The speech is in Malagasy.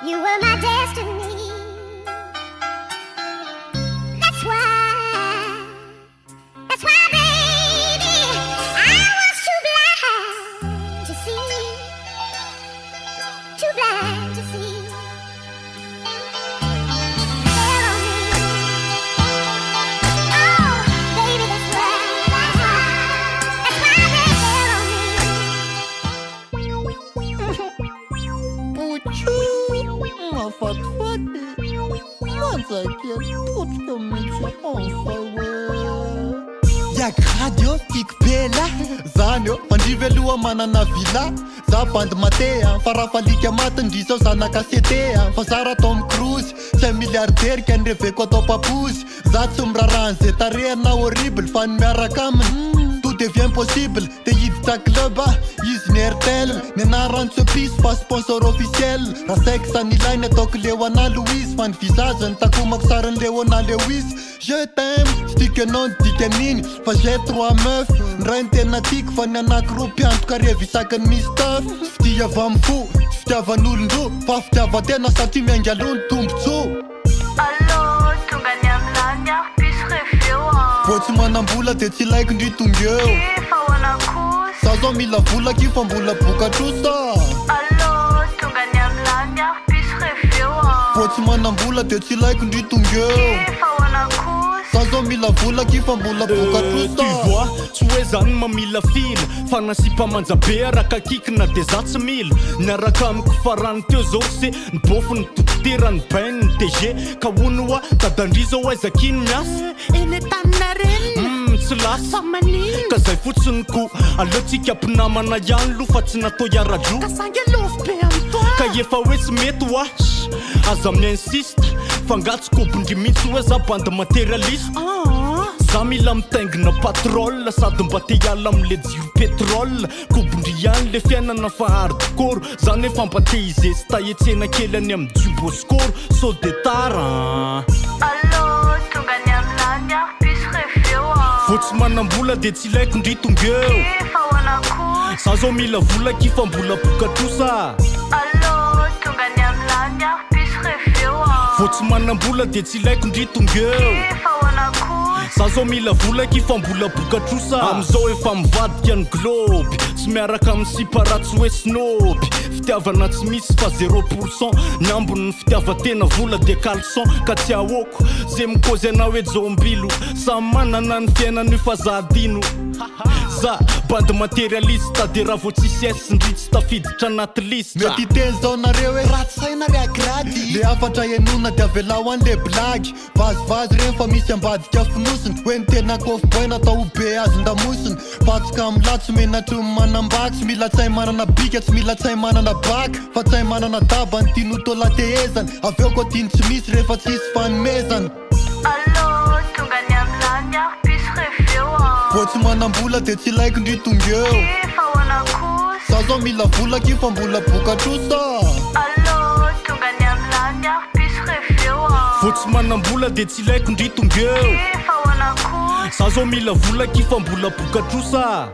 You were my destiny. That's why, baby, I was too blind to see. Too blind to see. Yagradio tikbela zanyo pandrivelua manana villa za bandy matea farafalika matindrisao zanakasetea fa zara Tom Cruise tsy milliardaire kanreveko atao papozy za tsy miraran zay tarehana horrible fa ny miaraka aminy tout devient possible te hiditra club izy ny RTL ny anarantsy piso fa sponsor officiel raha sexe anilainy ataoko leona Louise fa ny visage ny takomako sarany leona Lewis. Je t'aime, stikenao ny dikan'iny fa j'ai 3 meuf ny ray ny tena tiako fa ny anakiroa mpiantoka revi isaky ny misy taf tsy fitiava amin'ny fo tsy fitiavan'olondro fa fitiavatena satria miangalony tombotsoa. Allô, tonga ny amilany aho piso reveo Vao tsy manambola de tsy laiko ndry tonga eo fa hoana kosa za zao mila vola ky fa mbola bokatrosa. Allô, tonga ny amilany aho piso reveo Vao tsy manambola de tsy laiko ndry tonga eo fa hoana kosa za zao mila vola ky fa mbola bokatrosa. Tu vois, tsy hoe zany mamila fila fa nasimpamanjabe araka kikina de za tsy mila niaraka amiko farany teo zao se ny bofo ny dokotera ny bain ny DG ka honoa dadandry zao aizakiny miasa eny tanina reny tsy lasa manino ka zay fotsiny ko aleotsika ampinamana ihany lo fa tsy natao iara-dro ka sange lofo be am'toa ka efa hoe tsy mety wa aza mi-insiste fa ngatsykobondry mihitsy hoe za bandy matérialiste za mila mitaingina patrol sady mba te hiala am'le jiro pétrole kobondry ihany le fiainana fa hardcore zany efa mba te izesy tahetsena kely any amy juboscor so de tara. Allô, tonga ny amilany aho piso reveo Vao tsy manambola de tsy laiko ndry tonga eo fa hoana kosa za zao mila vola ky fa mbola bokatrosa. Allô, tonga ny amilany aho piso reveo Vao tsy manambola de tsy laiko ndry tonga eo fa hoana kosa za zao mila vola ky fa mbola bokatrosa. Amizao efa mivadika ny globe tsy miaraka amin'ny siparatsy hoe snoby fitiavana tsy misy fa 0% ny ambony ny fitiavatena vola de caleçon ka tsy ahoko zay mikozy anao hoe jombilo samy manana ny fiainany fa za adino za bandy matérialiste de raha vao tsisy esindry tsy tafiditra anaty lista mety teny zao nareo hoe ratsy saina re agrady le afatra enona de avelao an'le blagy vazivazy reny fa misy ambadika finosiny hoe ny tena kofboy atao be azy ndamosiny patsika amila tsy menatry manambaky tsy mila tsay manana bika tsy mila tsay manana baka fa tsay manana daba ny tiano tolatehezany aveo ko tiany tsy misy rehefa tsisy fanomezana. Allô, tonga ny amilany aho piso reveo Vao tsy manambola de tsy laiko ndry tonga eo fa hoana kosa za zao mila vola ky fa mbola bokatrosa. Allô, tonga ny amilany aho piso reveo Vao tsy manambola de tsy laiko ndry tonga eo fa hoana kosa za zao mila vola ky fa mbola bokatrosa.